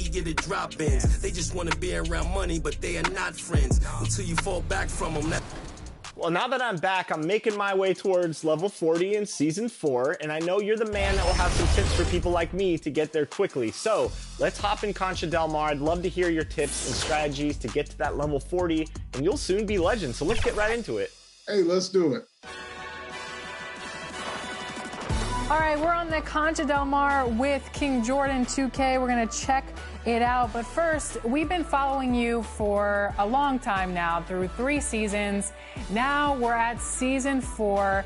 you get it drop-ins. They just want to be around money, but they are not friends. Until you fall back from them. Well, now that I'm back, I'm making my way towards level 40 in Season 4, and I know you're the man that will have some tips for people like me to get there quickly. So, let's hop in Concha Del Mar. I'd love to hear your tips and strategies to get to that level 40, and you'll soon be legend. So let's get right into it. Hey, let's do it. All right, we're on the Concha Del Mar with King Jordan 2K. We're going to check it out. But first, we've been following you for a long time now, through 3 seasons. Now we're at Season 4.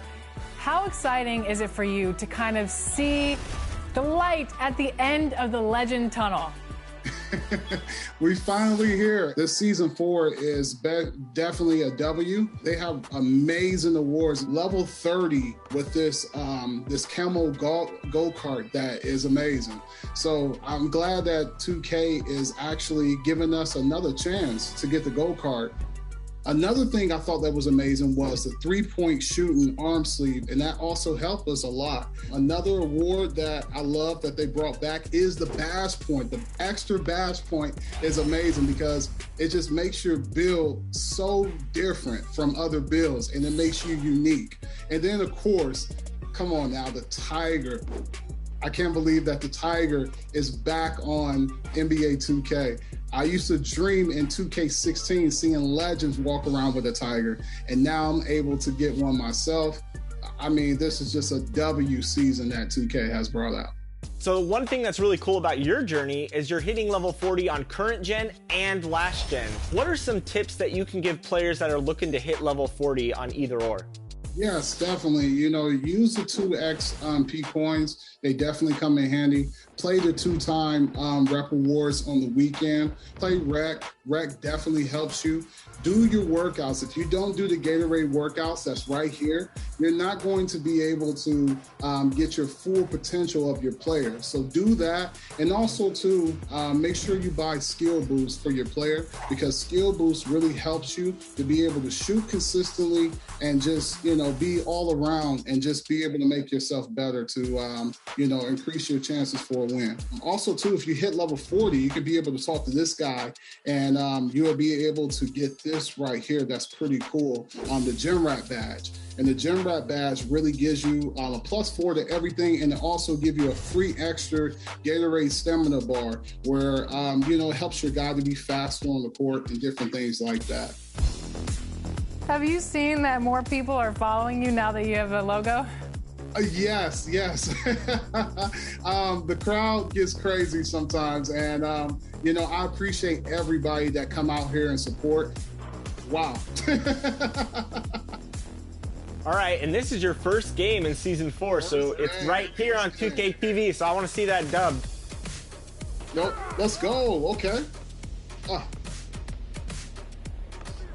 How exciting is it for you to kind of see the light at the end of the Legend Tunnel? We finally here. This Season 4 is definitely a W. They have amazing awards. Level 30 with this this camo go-kart that is amazing. So I'm glad that 2K is actually giving us another chance to get the go-kart. Another thing I thought that was amazing was the 3-point shooting arm sleeve, and that also helped us a lot. Another award that I love that they brought back is the bash point. The extra bash point is amazing because it just makes your build so different from other builds, and it makes you unique. And then, of course, come on now, the Tiger. I can't believe that the Tiger is back on NBA 2K. I used to dream in 2K16 seeing legends walk around with a Tiger, and now I'm able to get one myself. I mean, this is just a W season that 2K has brought out. So one thing that's really cool about your journey is you're hitting level 40 on current gen and last gen. What are some tips that you can give players that are looking to hit level 40 on either or? Yes, definitely. You know, use the 2X P coins. They definitely come in handy. Play the 2-time rep awards on the weekend. Play rec. Rec definitely helps you. Do your workouts. If you don't do the Gatorade workouts, that's right here, you're not going to be able to get your full potential of your player. So do that. And also too, make sure you buy skill boosts for your player, because skill boost really helps you to be able to shoot consistently and just, you know, be all around and just be able to make yourself better to, you know, increase your chances for a win. Also too, if you hit level 40, you could be able to talk to this guy and you'll be able to get this right here. That's pretty cool. The Gym Rat badge. And the Gym Rat badge really gives you a +4 to everything, and it also gives you a free extra Gatorade stamina bar where, you know, it helps your guy to be faster on the court and different things like that. Have you seen that more people are following you now that you have a logo? Yes. The crowd gets crazy sometimes, and you know, I appreciate everybody that come out here and support. Wow. All right, and this is your first game in Season 4, so it's right here on 2K TV, so I want to see that dubbed. Nope, let's go, okay.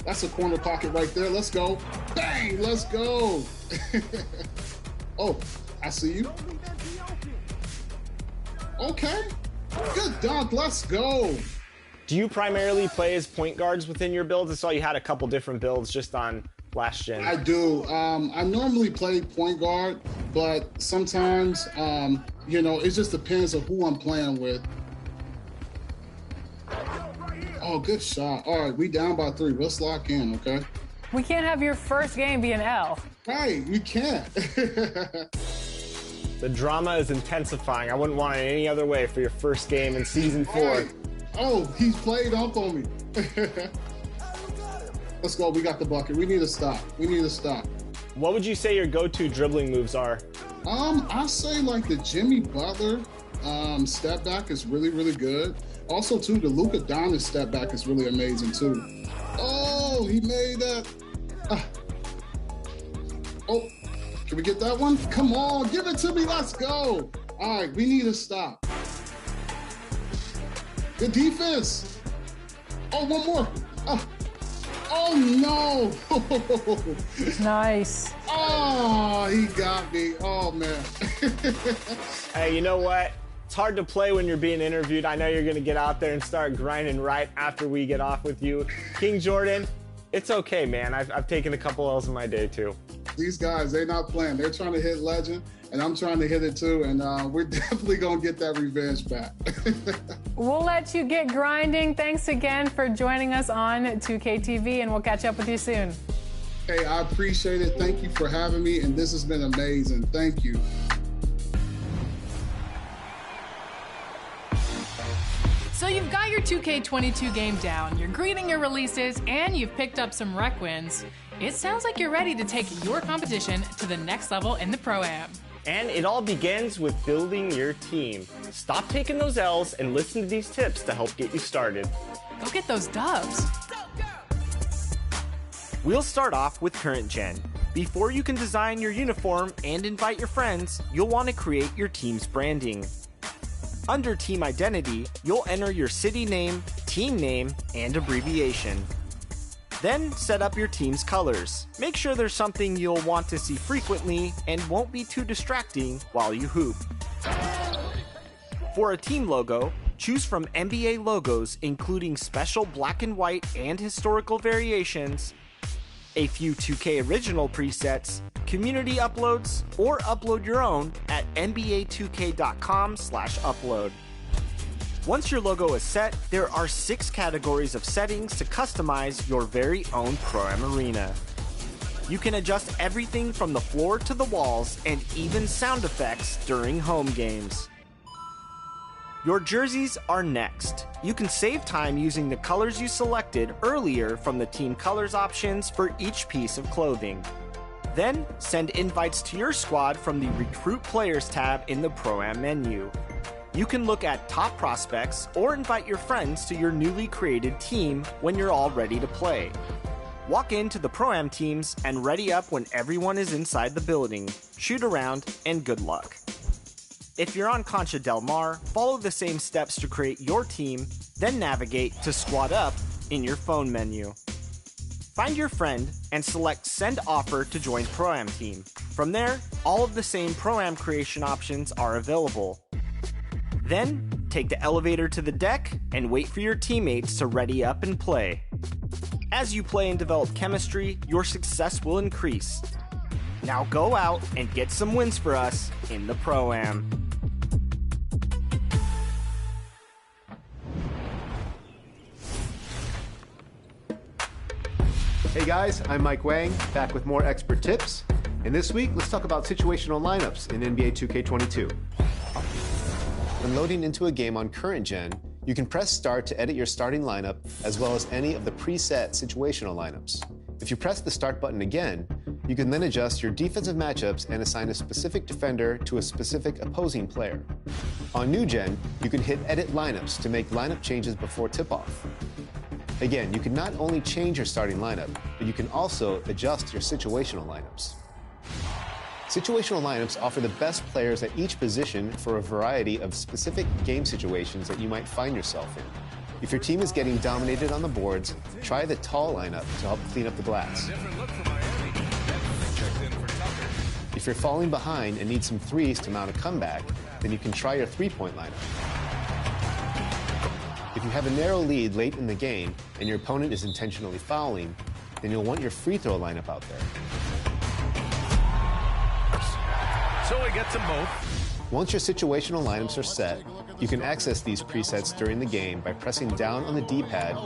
That's a corner pocket right there, let's go. Bang, let's go. Oh, I see you. Okay, good dunk, let's go. Do you primarily play as point guards within your builds? I saw you had a couple different builds just on last gen. I do. I normally play point guard, but sometimes, you know, it just depends on who I'm playing with. Oh, good shot. All right, we down by 3. Let's lock in, okay? We can't have your first game be an L. Right, we can't. The drama is intensifying. I wouldn't want it any other way for your first game in Season 4. Right. Oh, he's played up on me. Let's go, we got the bucket. We need to stop. What would you say your go-to dribbling moves are? I say like the Jimmy Butler step back is really, really good. Also too, the Luka Doncic step back is really amazing too. Oh, he made that. Oh, can we get that one? Come on, give it to me, let's go. All right, we need to stop. Good defense. Oh, one more. Oh no! Nice. Oh, he got me. Oh man. Hey, you know what? It's hard to play when you're being interviewed. I know you're gonna get out there and start grinding right after we get off with you. King Jordan, it's okay, man. I've taken a couple L's in my day too. These guys, they're not playing. They're trying to hit legend, and I'm trying to hit it too, and we're definitely going to get that revenge back. We'll let you get grinding. Thanks again for joining us on 2K TV, and we'll catch up with you soon. Hey, I appreciate it. Thank you for having me, and this has been amazing. Thank you. So you've got your 2K22 game down, you're greeting your releases, and you've picked up some rec wins. It sounds like you're ready to take your competition to the next level in the Pro-Am. And it all begins with building your team. Stop taking those L's and listen to these tips to help get you started. Go get those dubs. We'll start off with current gen. Before you can design your uniform and invite your friends, you'll want to create your team's branding. Under team identity, you'll enter your city name, team name, and abbreviation. Then set up your team's colors. Make sure there's something you'll want to see frequently and won't be too distracting while you hoop. For a team logo, choose from NBA logos including special black and white and historical variations, a few 2K original presets, community uploads, or upload your own at nba2k.com/upload. Once your logo is set, there are 6 categories of settings to customize your very own Pro-Am arena. You can adjust everything from the floor to the walls and even sound effects during home games. Your jerseys are next. You can save time using the colors you selected earlier from the team colors options for each piece of clothing. Then send invites to your squad from the Recruit Players tab in the Pro-Am menu. You can look at top prospects or invite your friends to your newly created team when you're all ready to play. Walk into the Pro-Am teams and ready up when everyone is inside the building. Shoot around and good luck. If you're on Concha Del Mar, follow the same steps to create your team, then navigate to Squad Up in your phone menu. Find your friend and select Send Offer to join Pro-Am team. From there, all of the same Pro-Am creation options are available. Then, take the elevator to the deck and wait for your teammates to ready up and play. As you play and develop chemistry, your success will increase. Now go out and get some wins for us in the Pro-Am. Hey guys, I'm Mike Wang, back with more expert tips. And this week, let's talk about situational lineups in NBA 2K22. When loading into a game on current gen, you can press start to edit your starting lineup as well as any of the preset situational lineups. If you press the start button again, you can then adjust your defensive matchups and assign a specific defender to a specific opposing player. On new gen, you can hit edit lineups to make lineup changes before tip-off. Again, you can not only change your starting lineup, but you can also adjust your situational lineups. Situational lineups offer the best players at each position for a variety of specific game situations that you might find yourself in. If your team is getting dominated on the boards, try the tall lineup to help clean up the glass. If you're falling behind and need some threes to mount a comeback, then you can try your three-point lineup. If you have a narrow lead late in the game and your opponent is intentionally fouling, then you'll want your free throw lineup out there. So he gets them both. Once your situational lineups are set, you can access these presets during the game by pressing down on the D-pad,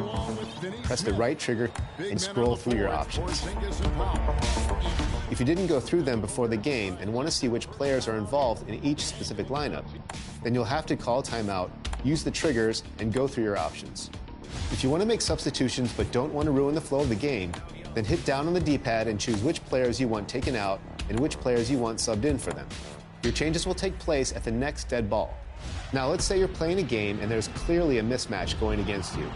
press the right trigger, and scroll through your options. If you didn't go through them before the game and want to see which players are involved in each specific lineup, then you'll have to call timeout, use the triggers, and go through your options. If you want to make substitutions but don't want to ruin the flow of the game, then hit down on the D-pad and choose which players you want taken out and which players you want subbed in for them. Your changes will take place at the next dead ball. Now let's say you're playing a game and there's clearly a mismatch going against you.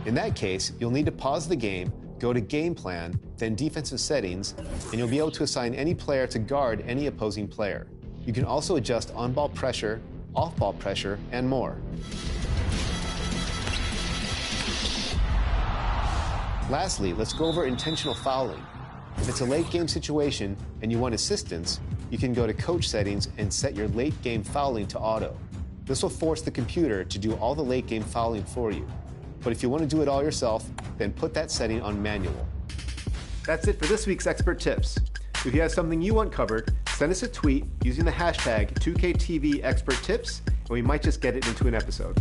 In that case, you'll need to pause the game, go to Game Plan, then Defensive Settings, and you'll be able to assign any player to guard any opposing player. You can also adjust on-ball pressure, off-ball pressure, and more. Lastly, let's go over intentional fouling. If it's a late game situation and you want assistance, you can go to Coach Settings and set your late game fouling to auto. This will force the computer to do all the late game fouling for you. But if you want to do it all yourself, then put that setting on manual. That's it for this week's Expert Tips. If you have something you want covered, send us a tweet using the hashtag 2KTVExpertTips, and we might just get it into an episode.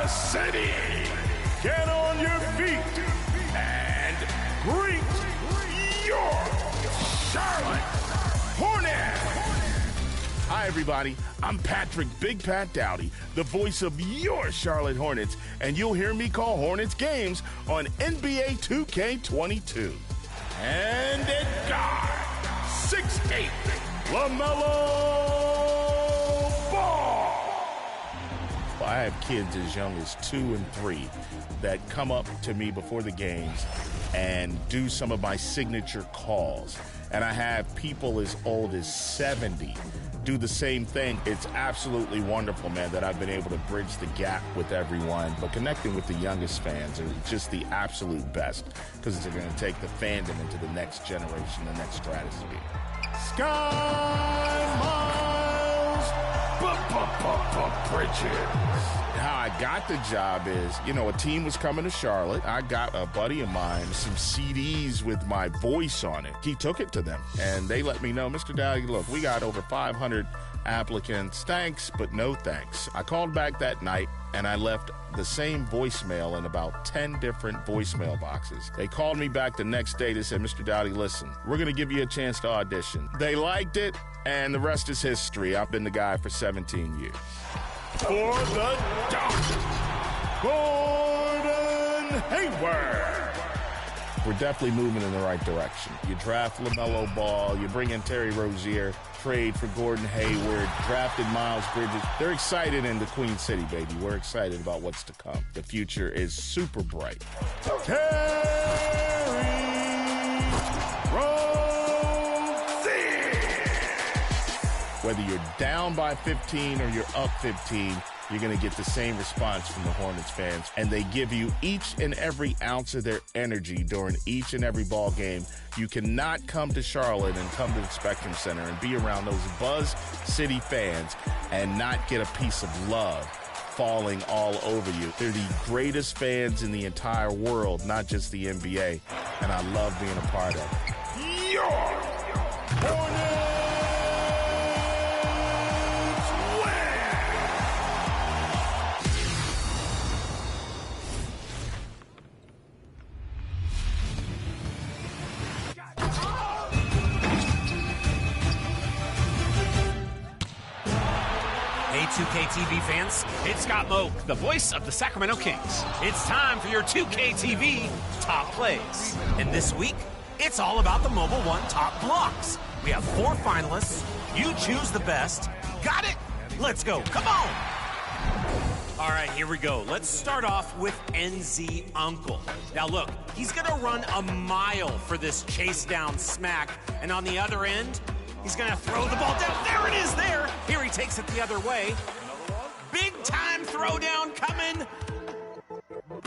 City. Get on your feet and greet your Charlotte Hornets. Hi, everybody. I'm Patrick Big Pat Dowdy, the voice of your Charlotte Hornets, and you'll hear me call Hornets games on NBA 2K22. And at guard, 6'8", LaMelo Ball. I have kids as young as 2 and 3 that come up to me before the games and do some of my signature calls. And I have people as old as 70 do the same thing. It's absolutely wonderful, man, that I've been able to bridge the gap with everyone. But connecting with the youngest fans are just the absolute best, because they're going to take the fandom into the next generation, the next stratosphere. Sky Miles Bridges. How I got the job is, a team was coming to Charlotte. I got a buddy of mine some CDs with my voice on it. He took it to them, and they let me know, Mr. Dowdy, look, we got over 500 applicants. Thanks, but no thanks. I called back that night, and I left the same voicemail in about 10 different voicemail boxes. They called me back the next day. They said, Mr. Dowdy, listen, we're going to give you a chance to audition. They liked it, and the rest is history. I've been the guy for 17 years. For the Dodgers, Gordon Hayward. We're definitely moving in the right direction. You draft LaMelo Ball, you bring in Terry Rozier, trade for Gordon Hayward, drafted Miles Bridges. They're excited in the Queen City, baby. We're excited about what's to come. The future is super bright. Terry Rozier. Whether you're down by 15 or you're up 15, you're going to get the same response from the Hornets fans. And they give you each and every ounce of their energy during each and every ball game. You cannot come to Charlotte and come to the Spectrum Center and be around those Buzz City fans and not get a piece of love falling all over you. They're the greatest fans in the entire world, not just the NBA. And I love being a part of it. Your Hornets! Hey, 2K TV fans, it's Scott Moak, the voice of the Sacramento Kings. It's time for your 2K TV top plays. And this week, it's all about the Mobile One top blocks. We have 4 finalists. You choose the best. Got it? Let's go. Come on. All right, here we go. Let's start off with NZ Uncle. Now look, he's gonna run a mile for this chase down smack. And on the other end, he's gonna throw the ball down. There it is there. Here he takes it the other way. Big time throwdown coming.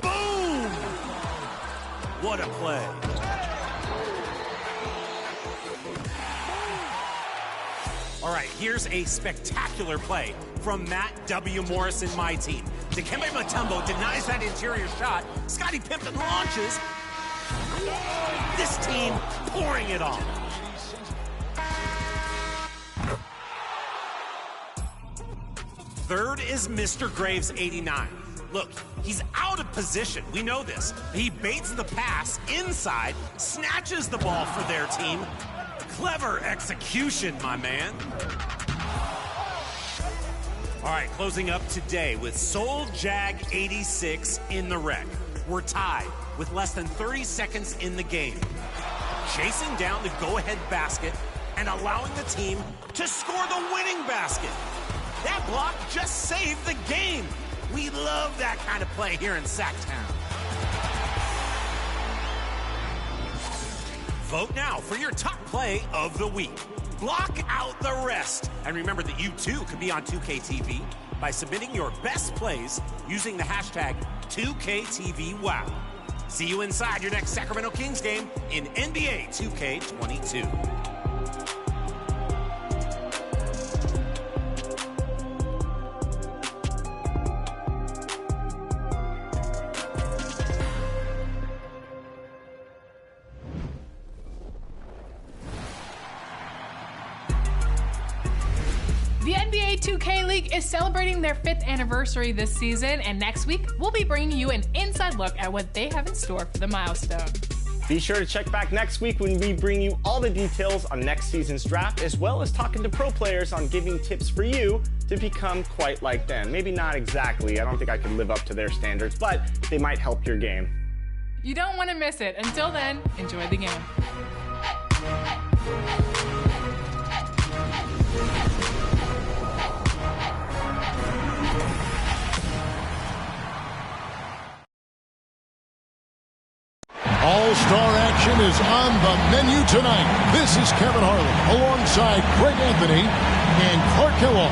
Boom! What a play. All right, here's a spectacular play from Matt W. Morris and my team. Dikembe Mutombo denies that interior shot. Scottie Pippen launches. This team pouring it on. Third is Mr. Graves, 89. Look, he's out of position. We know this. He baits the pass inside, snatches the ball for their team. Clever execution, my man. All right, closing up today with Soul Jag 86 in the wreck. We're tied with less than 30 seconds in the game. Chasing down the go-ahead basket and allowing the team to score the winning basket. That block just saved the game. We love that kind of play here in Sacktown. Vote now for your top play of the week. Block out the rest. And remember that you too could be on 2KTV by submitting your best plays using the hashtag 2KTVWow. See you inside your next Sacramento Kings game in NBA 2K22. The NBA 2K League is celebrating their 5th anniversary this season, and next week, we'll be bringing you an inside look at what they have in store for the milestone. Be sure to check back next week when we bring you all the details on next season's draft, as well as talking to pro players on giving tips for you to become quite like them. Maybe not exactly, I don't think I could live up to their standards, but they might help your game. You don't want to miss it. Until then, enjoy the game. All-star action is on the menu tonight. This is Kevin Harlan alongside Greg Anthony and Clark Kellogg.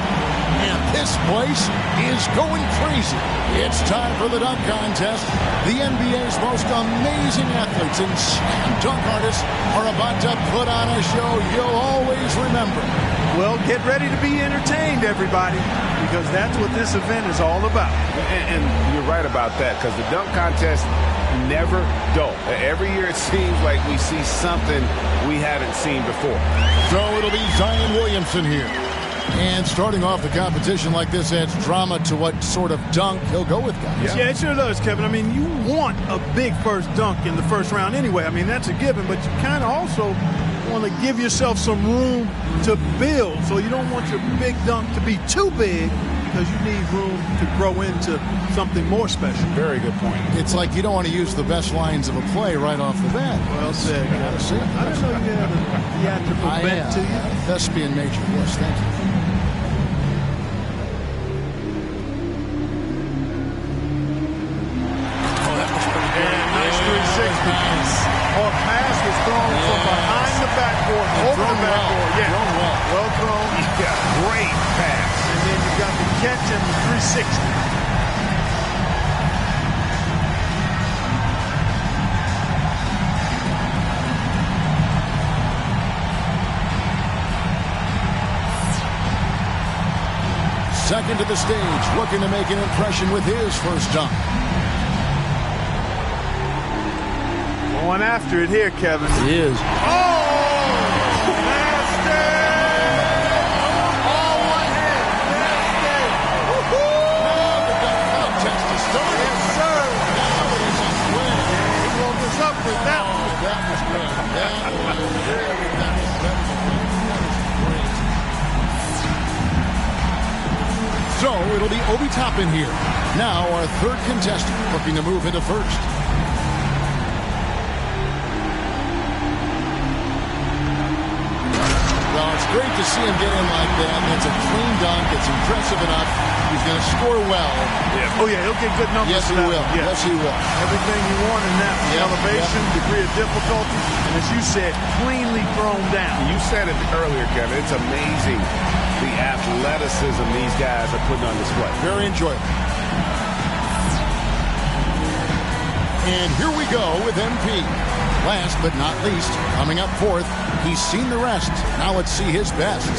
And this place is going crazy. It's time for the dunk contest. The NBA's most amazing athletes and slam dunk artists are about to put on a show you'll always remember. Well, get ready to be entertained, everybody, because that's what this event is all about. And you're right about that, because the dunk contest never dull. Every year it seems like we see something we haven't seen before. So it'll be Zion Williamson here. And starting off the competition like this adds drama to what sort of dunk he'll go with, guys. Yeah, it sure does, Kevin. I mean, you want a big first dunk in the first round anyway. I mean, that's a given, but you kind of also want to give yourself some room to build. So you don't want your big dunk to be too big, because you need room to grow into something more special. Very good point. It's like you don't want to use the best lines of a play right off the bat. Well said. I didn't know you had a theatrical bent to you. Thespian major, yes, thank you. Or pass was thrown from behind the backboard, over the backboard. Yeah, well thrown. Yeah, great pass. And then you got the catch and the 360. Second to the stage, looking to make an impression with his first dunk. Going after it here, Kevin. He is. Oh! Nasty! All one hand. Nasty! Woo-hoo! Now the dunk contest is started. Yes, sir. Now it is underway. He woke us up with that one. That was good. That was very nice. That was great. So it'll be Obi Toppin here. Now our third contestant looking to move into first. Well, it's great to see him get in like that. It's a clean dunk. It's impressive enough. He's going to score well. Yeah. Oh, yeah, he'll get good numbers. Yes, he will. Yeah. Yes, he will. Everything you want in that. Elevation, degree of difficulty, and as you said, cleanly thrown down. You said it earlier, Kevin. It's amazing the athleticism these guys are putting on display. Very enjoyable. And here we go with MP. Last but not least, coming up fourth, he's seen the rest. Now let's see his best.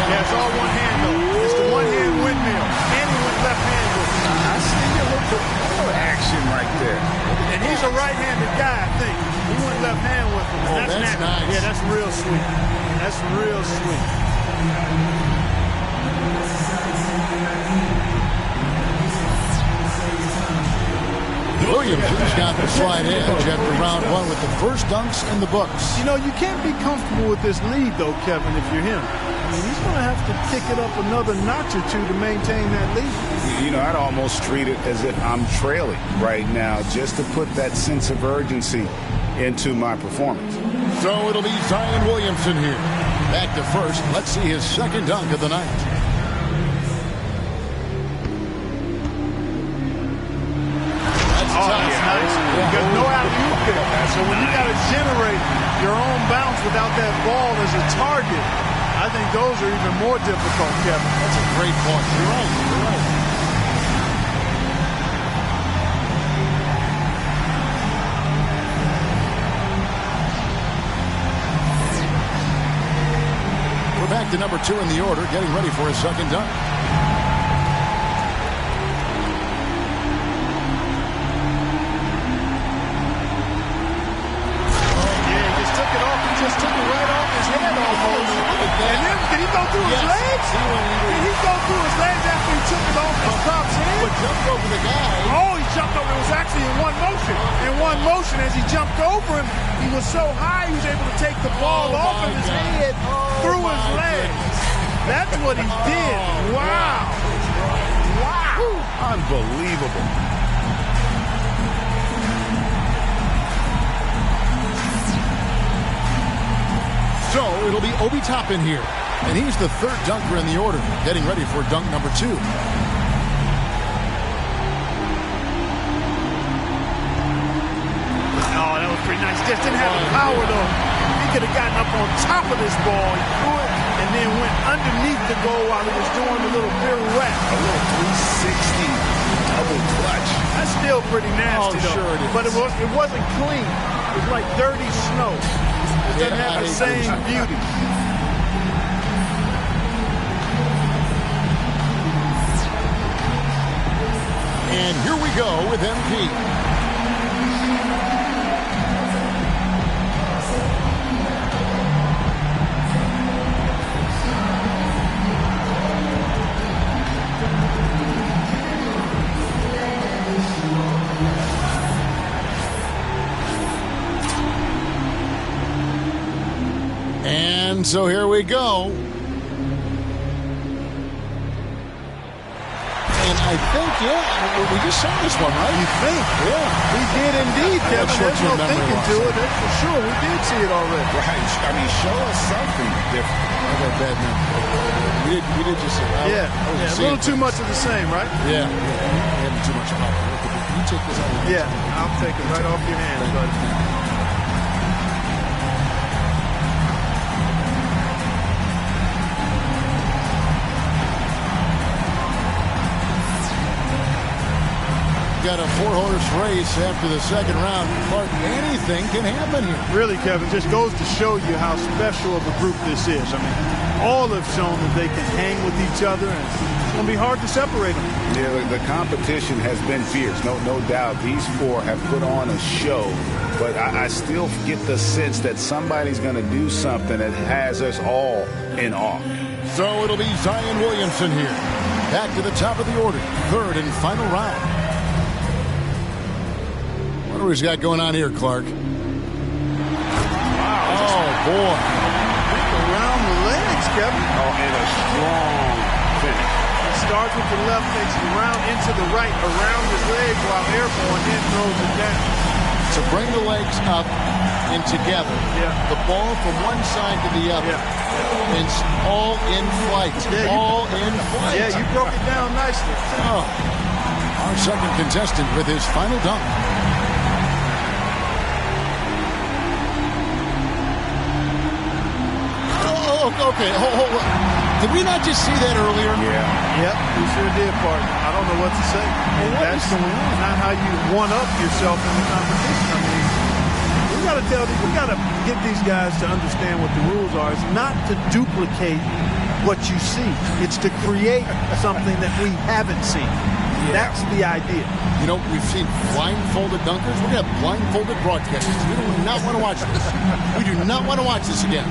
Yeah, it's all one hand, though. It's the one-hand windmill. And he went left-handed with it. I see a little action right there. And he's a right-handed guy, I think. He went left hand with him. Oh, that's nice. Yeah, that's real sweet. That's real sweet. Williamson's got the slight edge after round one with the first dunks in the books. You know, you can't be comfortable with this lead, though, Kevin, if you're him. I mean, he's going to have to pick it up another notch or two to maintain that lead. You know, I'd almost treat it as if I'm trailing right now, just to put that sense of urgency into my performance. So it'll be Zion Williamson here. Back to first. Let's see his second dunk of the night. Oh, So when you got to generate your own bounce without that ball as a target, I think those are even more difficult, Kevin. That's a great point. You're right. You're right. We're back to number 2 in the order, getting ready for his second dunk. Just took it right off his head almost. And then, did he go through his legs? Did he go through his legs after he took it off his top's head? But jumped over the guy. Oh, he jumped over. It was actually in one motion. In one motion, as he jumped over him, he was so high, he was able to take the ball off of his head through his legs. That's what he did. Wow. Wow. Unbelievable. So it'll be Obi Toppin here. And he's the third dunker in the order, getting ready for dunk number 2. Oh, that was pretty nice. Just didn't have the power, though. He could have gotten up on top of this ball. He threw it and then went underneath the goal while he was doing a little pirouette. A little 360 double clutch. That's still pretty nasty, though. Sure it is. But it wasn't clean. It was like dirty snow. It doesn't have the same beauty. And here we go with MP. And so here we go. And I think, we just saw this one, right? You think? Yeah. We did indeed, Kevin. There's no thinking to it. That's for sure. We did see it already. Right. I mean, show us something different. I got bad memory. We did just see it. Yeah, a little too much of the same, right? Yeah. Having too much power. You take this out. Yeah, I'll take it right off your hands, buddy. Got a 4-horse race after the second round. Clark, anything can happen here. Really, Kevin, just goes to show you how special of a group this is. I mean, all have shown that they can hang with each other, and it's going to be hard to separate them. Yeah, the competition has been fierce, no doubt. These four have put on a show, but I still get the sense that somebody's going to do something that has us all in awe. So it'll be Zion Williamson here. Back to the top of the order. Third and final round. What do we got going on here, Clark? Wow. Oh, boy. Around the legs, Kevin. Oh, and a strong finish. It starts with the left, takes it around into the right, around his legs while airborne, then throws it down. To bring the legs up and together. Yeah. The ball from one side to the other. Yeah. It's all in flight. Yeah, all in flight. Yeah, you broke it down nicely. Oh. Our second contestant with his final dunk. Okay, hold on. Did we not just see that earlier? Yeah. Yep, we sure did, partner. I don't know what to say. That's not how you one-up yourself in the competition. I mean, we got to get these guys to understand what the rules are. It's not to duplicate what you see. It's to create something that we haven't seen. Yeah. That's the idea. You know, we've seen blindfolded dunkers. We're going to have blindfolded broadcasters. We do not want to watch this. We do not want to watch this again.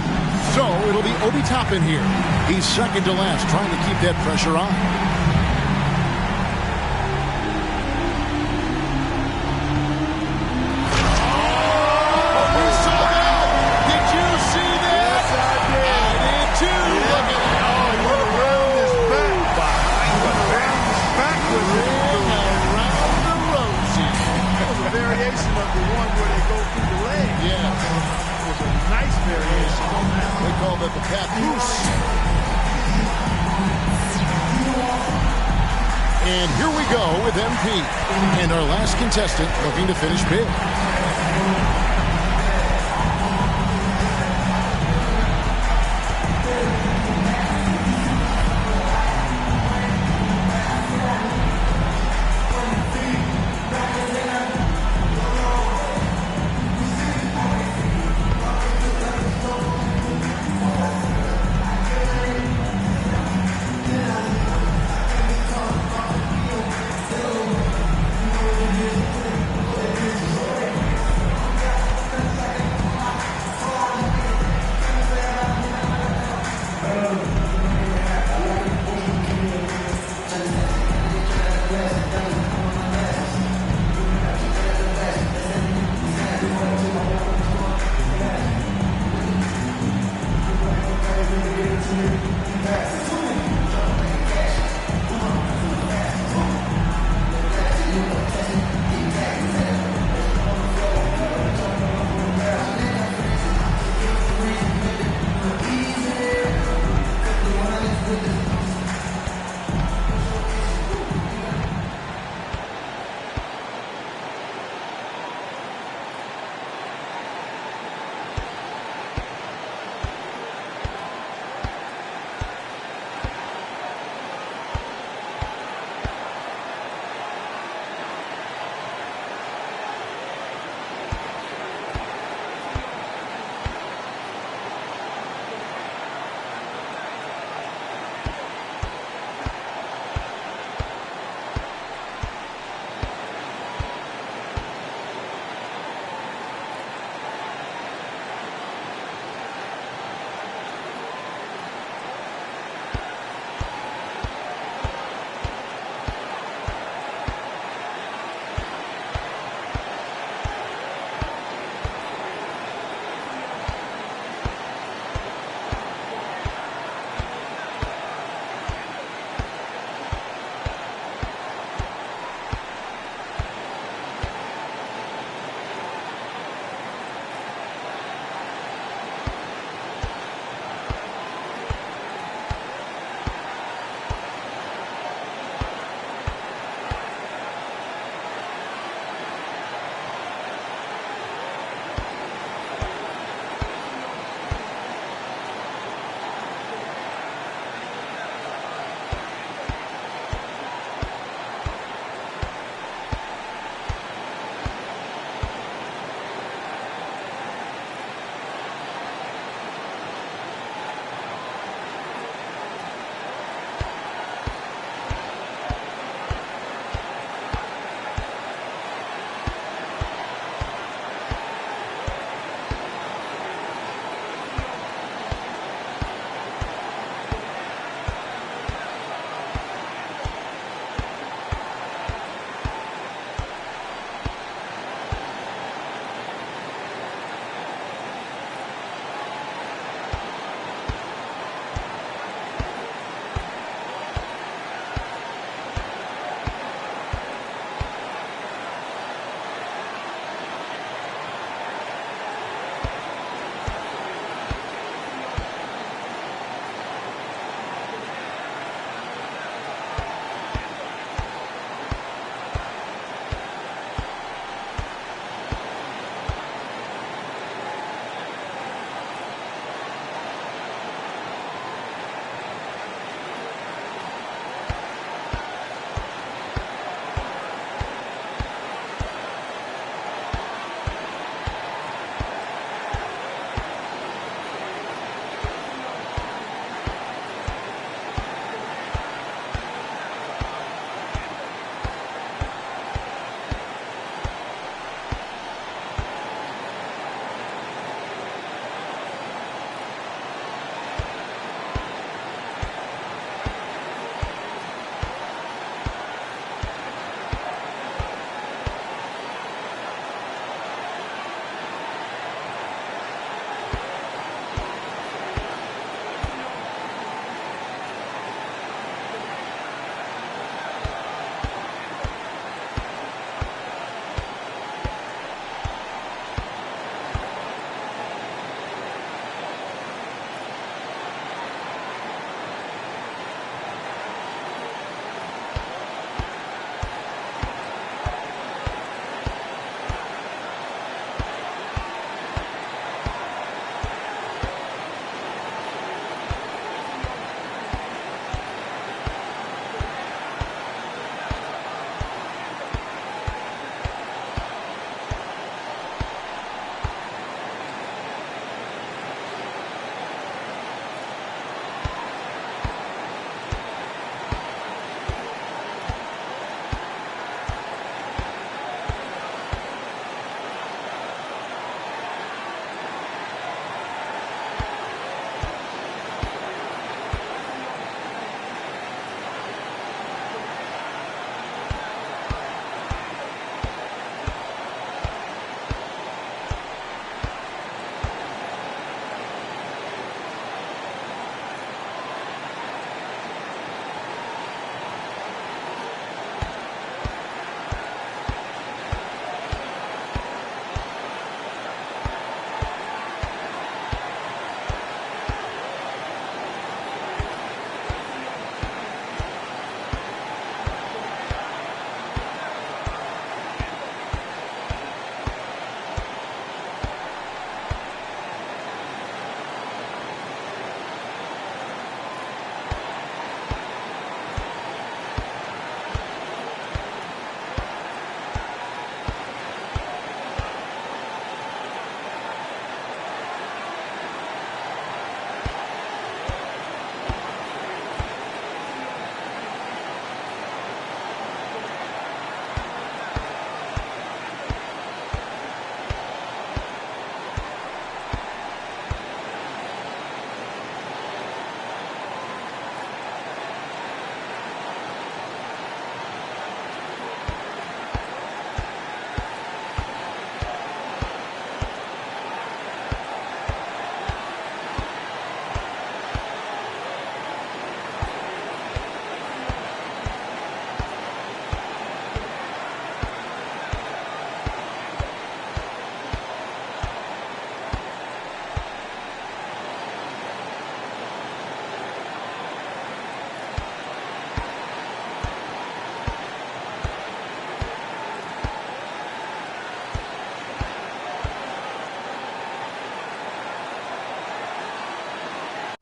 So it'll be Obi Toppin here. He's second to last, trying to keep that pressure on. Oh, you saw that? Did you see that? Yes, I did. I did too. Yeah. Look at that. Oh, he went around his back. He went around his back with it. Around the rosy. That was a variation of the one where they go through the leg. Yeah. It was a nice variation on that. They call that the papoose. And here we go with MP. And our last contestant looking to finish big.